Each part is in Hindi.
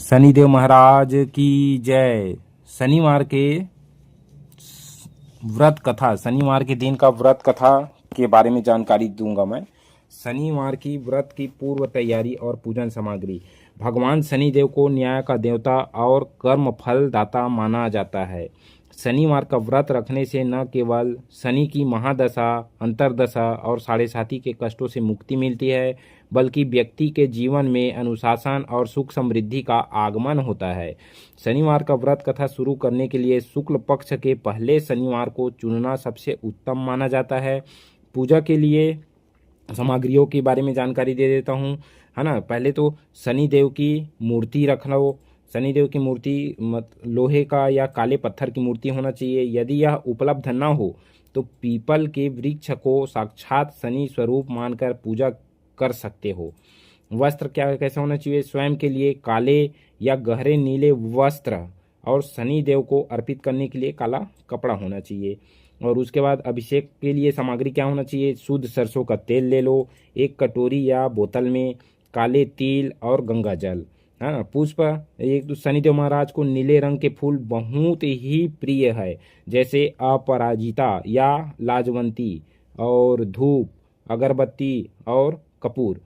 शनिदेव महाराज की जय। शनिवार के व्रत कथा, शनिवार के दिन का व्रत कथा के बारे में जानकारी दूंगा मैं। शनिवार की व्रत की पूर्व तैयारी और पूजन सामग्री। भगवान शनिदेव को न्याय का देवता और कर्म फल दाता माना जाता है। शनिवार का व्रत रखने से न केवल शनि की महादशा, अंतरदशा और साढ़े साती के कष्टों से मुक्ति मिलती है, बल्कि व्यक्ति के जीवन में अनुशासन और सुख समृद्धि का आगमन होता है। शनिवार का व्रत कथा शुरू करने के लिए शुक्ल पक्ष के पहले शनिवार को चुनना सबसे उत्तम माना जाता है। पूजा के लिए सामग्रियों के बारे में जानकारी दे देता हूँ, है ना। पहले तो शनिदेव की मूर्ति रख लो। शनिदेव की मूर्ति लोहे का या काले पत्थर की मूर्ति होना चाहिए। यदि यह उपलब्ध न हो तो पीपल के वृक्ष को साक्षात शनि स्वरूप मानकर पूजा कर सकते हो। वस्त्र क्या कैसा होना चाहिए? स्वयं के लिए काले या गहरे नीले वस्त्र और शनि देव को अर्पित करने के लिए काला कपड़ा होना चाहिए। और उसके बाद अभिषेक के लिए सामग्री क्या होना चाहिए? शुद्ध सरसों का तेल ले लो, एक कटोरी या बोतल में काले तिल और गंगा जल, है ना। पुष्प, एक तो शनिदेव महाराज को नीले रंग के फूल बहुत ही प्रिय है, जैसे अपराजिता या लाजवंती, और धूप, अगरबत्ती और कपूर।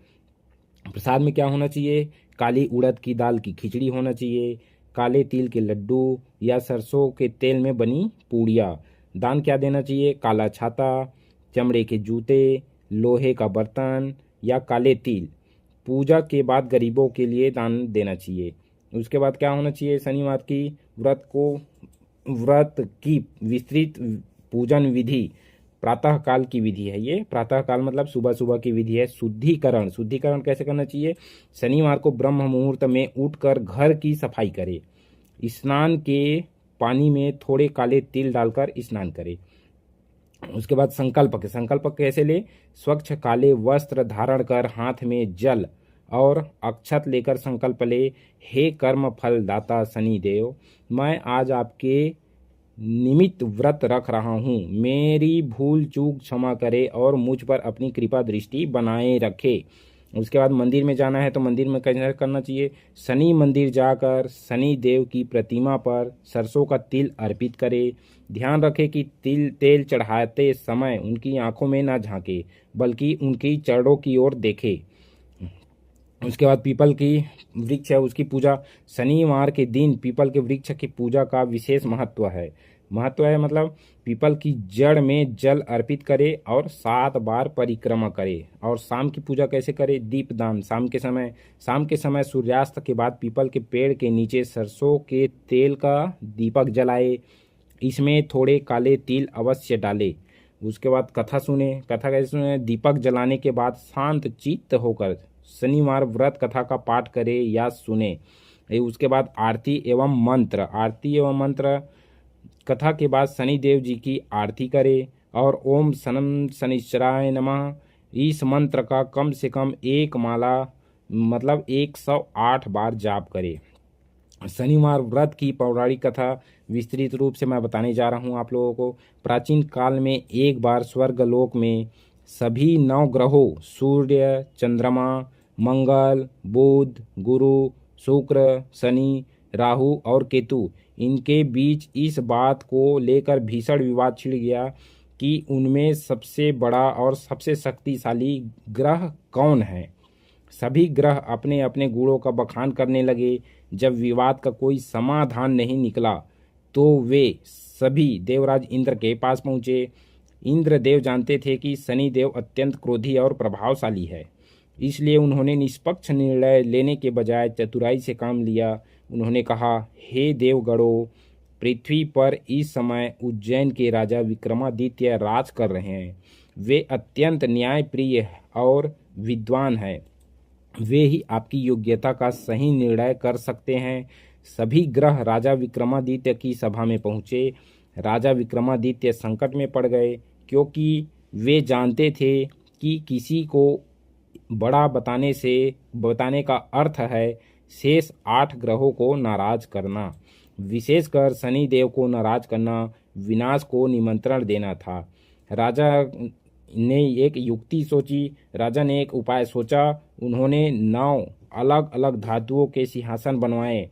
प्रसाद में क्या होना चाहिए? काली उड़द की दाल की खिचड़ी होना चाहिए, काले तिल के लड्डू या सरसों के तेल में बनी पूड़ियाँ। दान क्या देना चाहिए? काला छाता, चमड़े के जूते, लोहे का बर्तन या काले तिल। पूजा के बाद गरीबों के लिए दान देना चाहिए। उसके बाद क्या होना चाहिए? शनिवार की व्रत की विस्तृत पूजन विधि, प्रातः काल की विधि है। ये प्रातः काल मतलब सुबह सुबह की विधि है। शुद्धिकरण, शुद्धिकरण कैसे करना चाहिए? शनिवार को ब्रह्म मुहूर्त में उठकर घर की सफाई करे, स्नान के पानी में थोड़े काले तिल डालकर स्नान करे। उसके बाद संकल्प कैसे ले? स्वच्छ काले वस्त्र धारण कर हाथ में जल और अक्षत लेकर संकल्प ले, हे कर्म फल दाता शनि देव, मैं आज आपके निमित्त व्रत रख रहा हूँ। मेरी भूल चूक क्षमा करे और मुझ पर अपनी कृपा दृष्टि बनाए रखे। उसके बाद मंदिर में जाना है तो मंदिर में कैसे करना चाहिए? शनि मंदिर जाकर शनि देव की प्रतिमा पर सरसों का तिल अर्पित करे। ध्यान रखे कि तेल चढ़ाते समय उनकी आंखों में ना झांके, बल्कि उनकी चरणों की ओर देखे। उसके बाद पीपल की वृक्ष है, उसकी पूजा। शनिवार के दिन पीपल के वृक्ष की पूजा का विशेष महत्व है। मतलब पीपल की जड़ में जल अर्पित करे और 7 बार परिक्रमा करे। और शाम की पूजा कैसे करे? दीपदान। शाम के समय सूर्यास्त के बाद पीपल के पेड़ के नीचे सरसों के तेल का दीपक जलाए, इसमें थोड़े काले तिल अवश्य डाले। उसके बाद कथा सुने। कथा कैसे सुने? दीपक जलाने के बाद शांत चित्त होकर शनिवार व्रत कथा का पाठ करे या सुने। उसके बाद आरती एवं मंत्र। कथा के बाद शनिदेव जी की आरती करे और ओम शनम शनिश्चराय नमः इस मंत्र का कम से कम एक माला मतलब 108 बार जाप करे। शनिवार व्रत की पौराणिक कथा विस्तृत रूप से मैं बताने जा रहा हूँ आप लोगों को। प्राचीन काल में एक बार स्वर्गलोक में सभी 9 ग्रहों सूर्य, चंद्रमा, मंगल, बुध, गुरु, शुक्र, शनि, राहु और केतु, इनके बीच इस बात को लेकर भीषण विवाद छिड़ गया कि उनमें सबसे बड़ा और सबसे शक्तिशाली ग्रह कौन है। सभी ग्रह अपने अपने गुणों का बखान करने लगे। जब विवाद का कोई समाधान नहीं निकला तो वे सभी देवराज इंद्र के पास पहुँचे। इंद्रदेव जानते थे कि शनिदेव अत्यंत क्रोधी और प्रभावशाली है, इसलिए उन्होंने निष्पक्ष निर्णय लेने के बजाय चतुराई से काम लिया। उन्होंने कहा, हे देवगणों, पृथ्वी पर इस समय उज्जैन के राजा विक्रमादित्य राज कर रहे हैं। वे अत्यंत न्यायप्रिय और विद्वान हैं। वे ही आपकी योग्यता का सही निर्णय कर सकते हैं। सभी ग्रह राजा विक्रमादित्य की सभा में पहुँचे। राजा विक्रमादित्य संकट में पड़ गए, क्योंकि वे जानते थे कि किसी को बड़ा बताने का अर्थ है शेष 8 ग्रहों को नाराज करना। विशेषकर शनि देव को नाराज करना विनाश को निमंत्रण देना था। राजा ने एक युक्ति सोची। राजा ने एक उपाय सोचा। उन्होंने 9 अलग अलग धातुओं के सिंहासन बनवाए।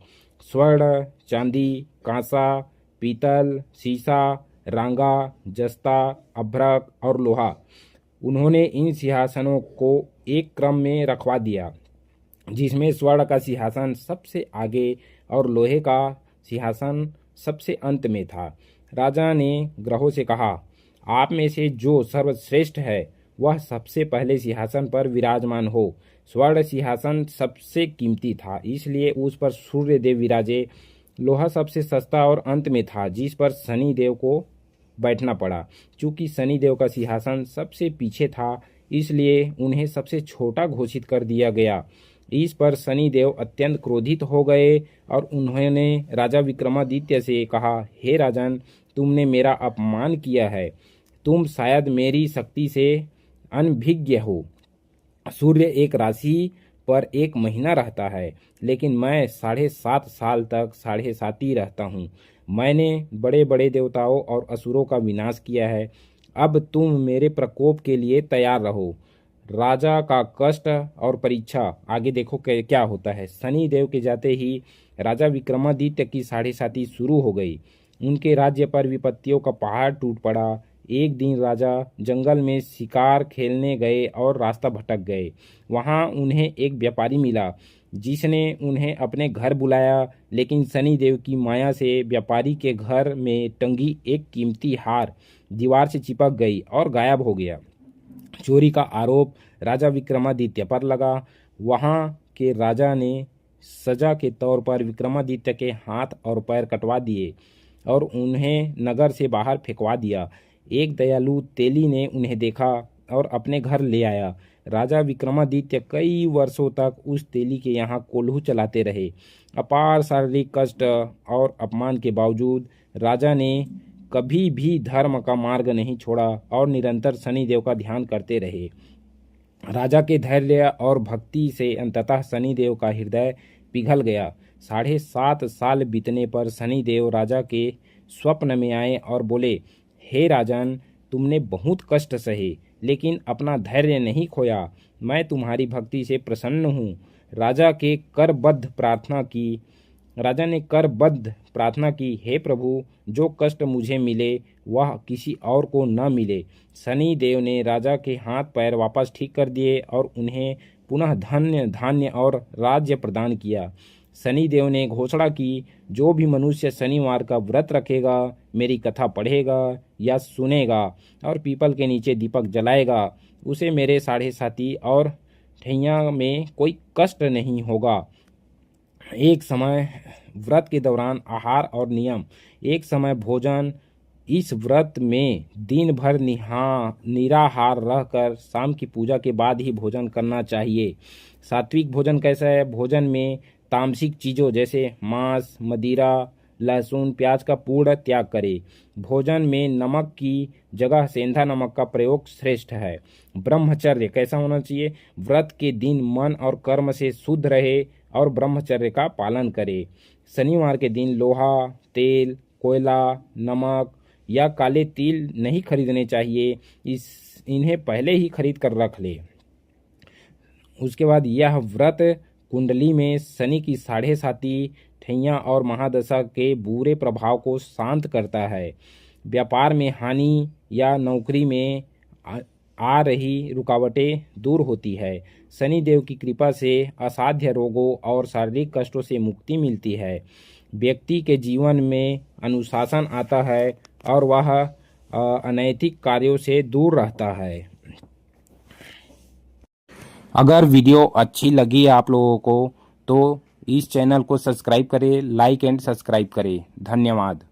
स्वर्ण, चांदी, कांसा, पीतल, सीसा, रांगा, जस्ता, अभ्रक और लोहा। उन्होंने इन सिंहासनों को एक क्रम में रखवा दिया, जिसमें स्वर्ण का सिंहासन सबसे आगे और लोहे का सिंहासन सबसे अंत में था। राजा ने ग्रहों से कहा, आप में से जो सर्वश्रेष्ठ है वह सबसे पहले सिंहासन पर विराजमान हो। स्वर्ण सिंहासन सबसे कीमती था, इसलिए उस पर सूर्य देव विराजे। लोहा सबसे सस्ता और अंत में था, जिस पर शनि देव को बैठना पड़ा। चूंकि शनि देव का सिंहासन सबसे पीछे था, इसलिए उन्हें सबसे छोटा घोषित कर दिया गया। इस पर शनि देव अत्यंत क्रोधित हो गए और उन्होंने राजा विक्रमादित्य से कहा, हे राजन, तुमने मेरा अपमान किया है। तुम शायद मेरी शक्ति से अनभिज्ञ हो। सूर्य एक राशि पर एक महीना रहता है, लेकिन मैं 7.5 साल तक 7.5 ही रहता हूँ। मैंने बड़े बड़े देवताओं और असुरों का विनाश किया है। अब तुम मेरे प्रकोप के लिए तैयार रहो। राजा का कष्ट और परीक्षा आगे देखो क्या होता है। शनि देव के जाते ही राजा विक्रमादित्य की 7.5 शुरू हो गई। उनके राज्य पर विपत्तियों का पहाड़ टूट पड़ा। एक दिन राजा जंगल में शिकार खेलने गए और रास्ता भटक गए। वहां उन्हें एक व्यापारी मिला, जिसने उन्हें अपने घर बुलाया, लेकिन शनि देव की माया से व्यापारी के घर में टंगी एक कीमती हार दीवार से चिपक गई और गायब हो गया। चोरी का आरोप राजा विक्रमादित्य पर लगा। वहां के राजा ने सजा के तौर पर विक्रमादित्य के हाथ और पैर कटवा दिए और उन्हें नगर से बाहर फेंकवा दिया। एक दयालु तेली ने उन्हें देखा और अपने घर ले आया। राजा विक्रमादित्य कई वर्षों तक उस तेली के यहाँ कोल्हू चलाते रहे। अपार शारीरिक कष्ट और अपमान के बावजूद राजा ने कभी भी धर्म का मार्ग नहीं छोड़ा और निरंतर शनिदेव का ध्यान करते रहे। राजा के धैर्य और भक्ति से अंततः शनिदेव का हृदय पिघल गया। 7.5 साल बीतने पर शनिदेव राजा के स्वप्न में आए और बोले, हे राजन, तुमने बहुत कष्ट सहे, लेकिन अपना धैर्य नहीं खोया। मैं तुम्हारी भक्ति से प्रसन्न हूँ। राजा ने करबद्ध प्रार्थना की, हे प्रभु, जो कष्ट मुझे मिले वह किसी और को न मिले। शनि देव ने राजा के हाथ पैर वापस ठीक कर दिए और उन्हें पुनः धन्य धान्य और राज्य प्रदान किया। शनि देव ने घोषणा की, जो भी मनुष्य शनिवार का व्रत रखेगा, मेरी कथा पढ़ेगा या सुनेगा और पीपल के नीचे दीपक जलाएगा, उसे मेरे 7.5 और ठैया में कोई कष्ट नहीं होगा। एक समय व्रत के दौरान आहार और नियम। एक समय भोजन। इस व्रत में दिन भर निराहार रहकर शाम की पूजा के बाद ही भोजन करना चाहिए। सात्विक भोजन कैसा है? भोजन में तामसिक चीज़ों जैसे मांस, मदिरा, लहसुन, प्याज का पूर्ण त्याग करें। भोजन में नमक की जगह सेंधा नमक का प्रयोग श्रेष्ठ है। ब्रह्मचर्य कैसा होना चाहिए? व्रत के दिन मन और कर्म से शुद्ध रहे और ब्रह्मचर्य का पालन करे। शनिवार के दिन लोहा, तेल, कोयला, नमक या काले तिल नहीं खरीदने चाहिए। इन्हें पहले ही खरीद कर रख ले। उसके बाद यह व्रत कुंडली में शनि की 7.5 ठैया और महादशा के बुरे प्रभाव को शांत करता है। व्यापार में हानि या नौकरी में आ रही रुकावटें दूर होती है। शनि देव की कृपा से असाध्य रोगों और शारीरिक कष्टों से मुक्ति मिलती है। व्यक्ति के जीवन में अनुशासन आता है और वह अनैतिक कार्यों से दूर रहता है। अगर वीडियो अच्छी लगी आप लोगों को तो इस चैनल को सब्सक्राइब करें, लाइक एंड सब्सक्राइब करें। धन्यवाद।